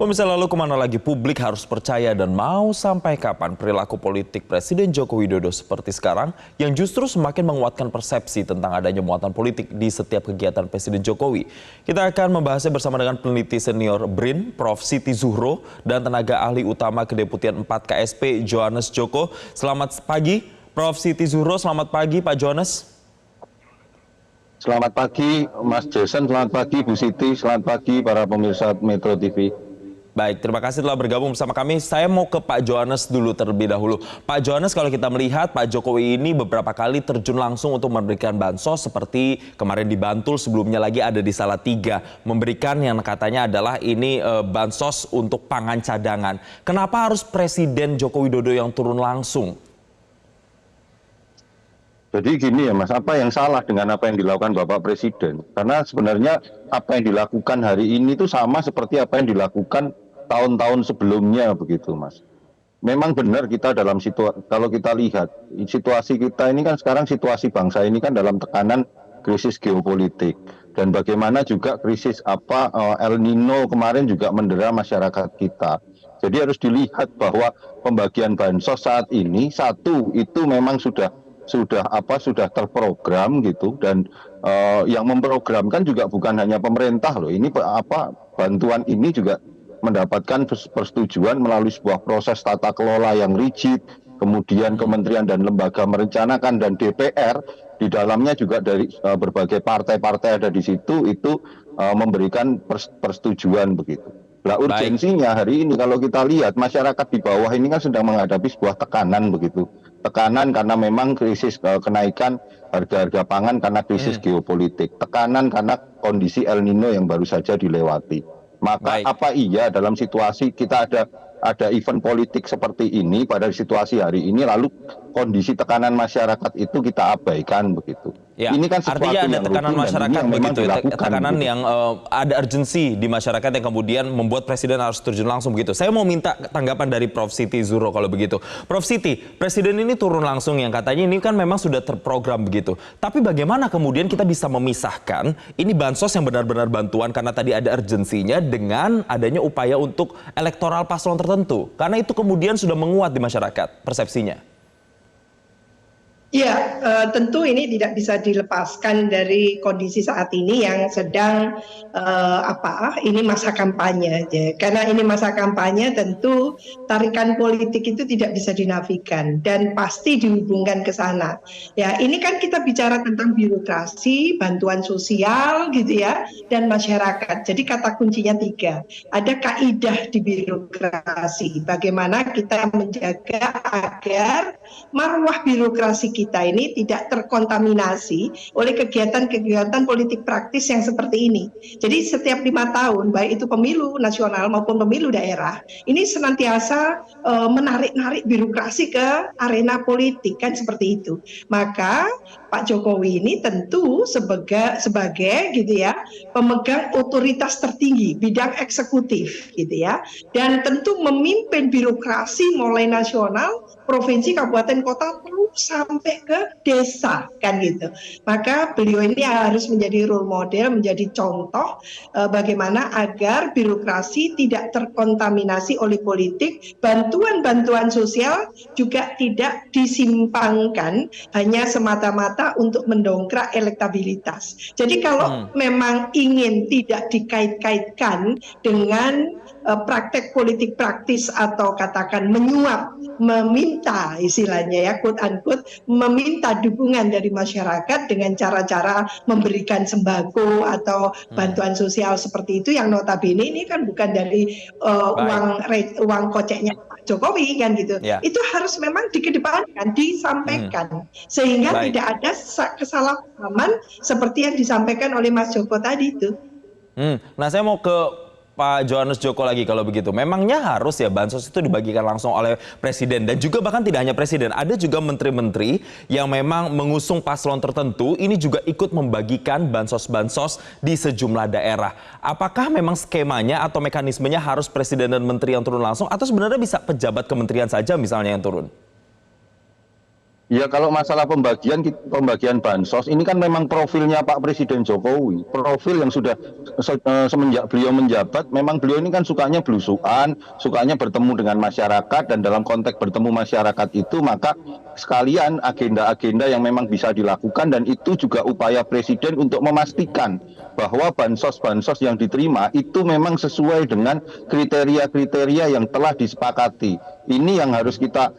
Pemirsa, lalu kemana lagi publik harus percaya dan mau sampai kapan perilaku politik Presiden Joko Widodo seperti sekarang yang justru semakin menguatkan persepsi tentang adanya muatan politik di setiap kegiatan Presiden Jokowi. Kita akan membahasnya bersama dengan peneliti senior BRIN, Prof. Siti Zuhro, dan tenaga ahli utama Kedeputian 4 KSP, Johannes Joko. Selamat pagi, Prof. Siti Zuhro. Selamat pagi, Pak Johannes. Selamat pagi Mas Jason, selamat pagi Bu Siti, selamat pagi para pemirsa Metro TV. Baik, terima kasih telah bergabung bersama kami. Saya mau ke Pak Johannes dulu terlebih dahulu. Pak Johannes, kalau kita melihat Pak Jokowi ini beberapa kali terjun langsung untuk memberikan bansos seperti kemarin di Bantul, sebelumnya lagi ada di Salatiga. Memberikan yang katanya adalah ini bansos untuk pangan cadangan. Kenapa harus Presiden Joko Widodo yang turun langsung? Jadi gini ya Mas, apa yang salah dengan apa yang dilakukan Bapak Presiden? Karena sebenarnya apa yang dilakukan hari ini itu sama seperti apa yang dilakukan tahun-tahun sebelumnya begitu Mas. Memang benar kita dalam situasi, kalau kita lihat situasi kita ini kan sekarang situasi bangsa ini kan dalam tekanan krisis geopolitik. Dan bagaimana juga krisis El Nino kemarin juga mendera masyarakat kita. Jadi harus dilihat bahwa pembagian bansos saat ini satu itu memang sudah terprogram gitu, dan yang memprogramkan juga bukan hanya pemerintah loh. Ini bantuan ini juga mendapatkan persetujuan melalui sebuah proses tata kelola yang rigid, kemudian kementerian dan lembaga merencanakan, dan DPR di dalamnya juga dari berbagai partai-partai ada di situ itu memberikan persetujuan begitu. Nah, urgensinya hari ini kalau kita lihat masyarakat di bawah ini kan sedang menghadapi sebuah tekanan begitu. Tekanan karena memang krisis kenaikan harga-harga pangan karena krisis geopolitik. Tekanan karena kondisi El Nino yang baru saja dilewati. Maka apa iya dalam situasi kita ada event politik seperti ini pada situasi hari ini lalu kondisi tekanan masyarakat itu kita abaikan begitu. Ya, ini kan artinya ada tekanan masyarakat begitu, tekanan gitu. yang ada urgensi di masyarakat yang kemudian membuat Presiden harus terjun langsung begitu. Saya mau minta tanggapan dari Prof. Siti Zuhro kalau begitu. Prof. Siti, Presiden ini turun langsung yang katanya ini kan memang sudah terprogram begitu. Tapi bagaimana kemudian kita bisa memisahkan ini bansos yang benar-benar bantuan karena tadi ada urgensinya dengan adanya upaya untuk elektoral paslon tertentu? Karena itu kemudian sudah menguat di masyarakat persepsinya. Ya, tentu ini tidak bisa dilepaskan dari kondisi saat ini yang sedang ini masa kampanye. Karena ini masa kampanye, tentu tarikan politik itu tidak bisa dinafikan dan pasti dihubungkan ke sana. Ya, ini kan kita bicara tentang birokrasi, bantuan sosial gitu ya, dan masyarakat. Jadi kata kuncinya 3. Ada kaidah di birokrasi. Bagaimana kita menjaga agar marwah birokrasi kita ini tidak terkontaminasi oleh kegiatan-kegiatan politik praktis yang seperti ini. Jadi setiap 5 tahun, baik itu pemilu nasional maupun pemilu daerah, ini senantiasa menarik-narik birokrasi ke arena politik, kan seperti itu. Maka Pak Jokowi ini tentu sebagai gitu ya, pemegang otoritas tertinggi bidang eksekutif gitu ya, dan tentu memimpin birokrasi mulai nasional, provinsi, kabupaten, kota, terus sampai ke desa kan gitu. Maka beliau ini harus menjadi role model, menjadi contoh bagaimana agar birokrasi tidak terkontaminasi oleh politik, bantuan-bantuan sosial juga tidak disimpangkan hanya semata-mata untuk mendongkrak elektabilitas. Jadi kalau memang ingin tidak dikait-kaitkan dengan praktek politik praktis atau katakan menyuap, meminta istilahnya ya, quote unquote, meminta dukungan dari masyarakat dengan cara-cara memberikan sembako atau bantuan sosial seperti itu yang notabene ini kan bukan dari uang koceknya Pak Jokowi kan gitu. Ya. Itu harus memang dikedepankan, disampaikan sehingga tidak ada kesalahpahaman seperti yang disampaikan oleh Mas Joko tadi itu. Nah, saya mau ke Pak Johannes Joko lagi kalau begitu. Memangnya harus ya bansos itu dibagikan langsung oleh Presiden, dan juga bahkan tidak hanya Presiden, ada juga menteri-menteri yang memang mengusung paslon tertentu ini juga ikut membagikan bansos-bansos di sejumlah daerah. Apakah memang skemanya atau mekanismenya harus Presiden dan menteri yang turun langsung, atau sebenarnya bisa pejabat kementerian saja misalnya yang turun? Ya kalau masalah pembagian bansos ini kan memang profilnya Pak Presiden Jokowi, profil yang sudah semenjak beliau menjabat, memang beliau ini kan sukanya belusukan, sukanya bertemu dengan masyarakat, dan dalam konteks bertemu masyarakat itu maka sekalian agenda-agenda yang memang bisa dilakukan, dan itu juga upaya Presiden untuk memastikan bahwa bansos-bansos yang diterima itu memang sesuai dengan kriteria-kriteria yang telah disepakati. Ini yang harus kita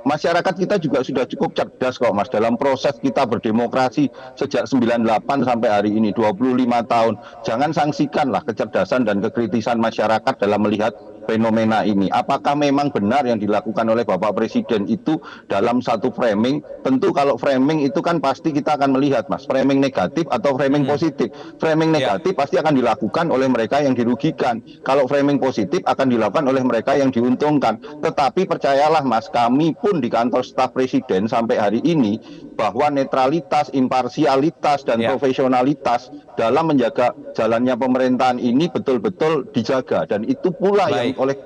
masyarakat kita juga sudah cukup cerdas kok Mas dalam proses kita berdemokrasi sejak 98 sampai hari ini 25 tahun. Jangan sangsikanlah kecerdasan dan kekritisan masyarakat dalam melihat fenomena ini. Apakah memang benar yang dilakukan oleh Bapak Presiden itu dalam satu framing? Tentu kalau framing itu kan pasti kita akan melihat Mas, framing negatif atau framing positif. Framing negatif pasti akan dilakukan oleh mereka yang dirugikan. Kalau framing positif akan dilakukan oleh mereka yang diuntungkan. Tetapi percayalah Mas, kami pun di kantor staf Presiden sampai hari ini bahwa netralitas, imparsialitas dan profesionalitas dalam menjaga jalannya pemerintahan ini betul-betul dijaga, dan itu pula yang oleh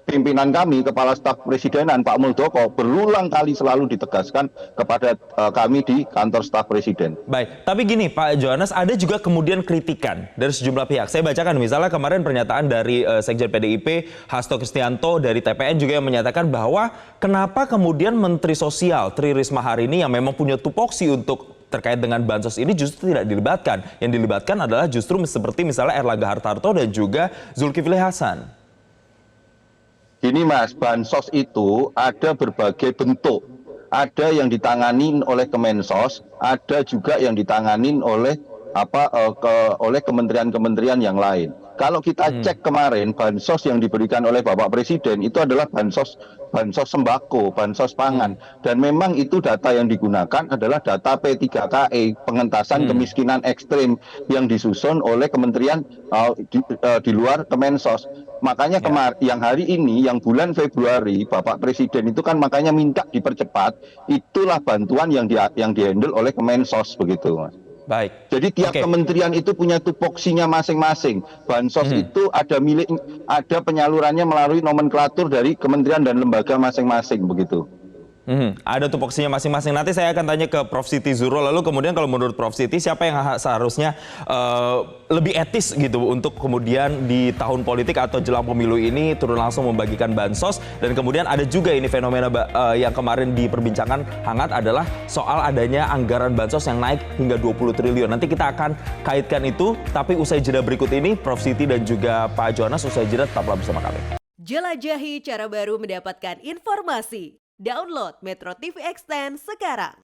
pimpinan kami, Kepala Staf Presidenan Pak Muldoko berulang kali selalu ditegaskan kepada kami di kantor staf Presiden. Baik, tapi gini Pak Johannes, ada juga kemudian kritikan dari sejumlah pihak. Saya bacakan misalnya kemarin pernyataan dari Sekjen PDIP Hasto Kristianto dari TPN juga yang menyatakan bahwa kenapa kemudian Menteri Sosial Tri Risma hari ini yang memang punya tupoksi untuk terkait dengan bansos ini justru tidak dilibatkan. Yang dilibatkan adalah justru seperti misalnya Erlangga Hartarto dan juga Zulkifli Hasan. Gini Mas, bansos itu ada berbagai bentuk. Ada yang ditangani oleh Kemensos, ada juga yang ditangani oleh oleh kementerian-kementerian yang lain. Kalau kita cek kemarin bansos yang diberikan oleh Bapak Presiden itu adalah bansos sembako, bansos pangan, dan memang itu data yang digunakan adalah data P3KE, pengentasan kemiskinan ekstrim yang disusun oleh kementerian di luar Kemensos. Makanya yang hari ini, yang bulan Februari, Bapak Presiden itu kan makanya minta dipercepat, itulah bantuan yang dihandle oleh Kemensos begitu, Mas. Baik. Jadi tiap kementerian itu punya tupoksinya masing-masing. Bansos itu ada penyalurannya melalui nomenklatur dari kementerian dan lembaga masing-masing begitu. Ada tupoksinya masing-masing. Nanti saya akan tanya ke Prof. Siti Zuro. Lalu kemudian kalau menurut Prof. Siti, siapa yang seharusnya lebih etis gitu untuk kemudian di tahun politik atau jelang pemilu ini turun langsung membagikan bansos? Dan kemudian ada juga ini fenomena yang kemarin diperbincangkan hangat adalah soal adanya anggaran bansos yang naik hingga 20 triliun. Nanti kita akan kaitkan itu, tapi usai jeda berikut ini, Prof. Siti dan juga Pak Johannes, usai jeda tetaplah bersama kami. Jelajahi cara baru mendapatkan informasi. Download Metro TV Extend sekarang.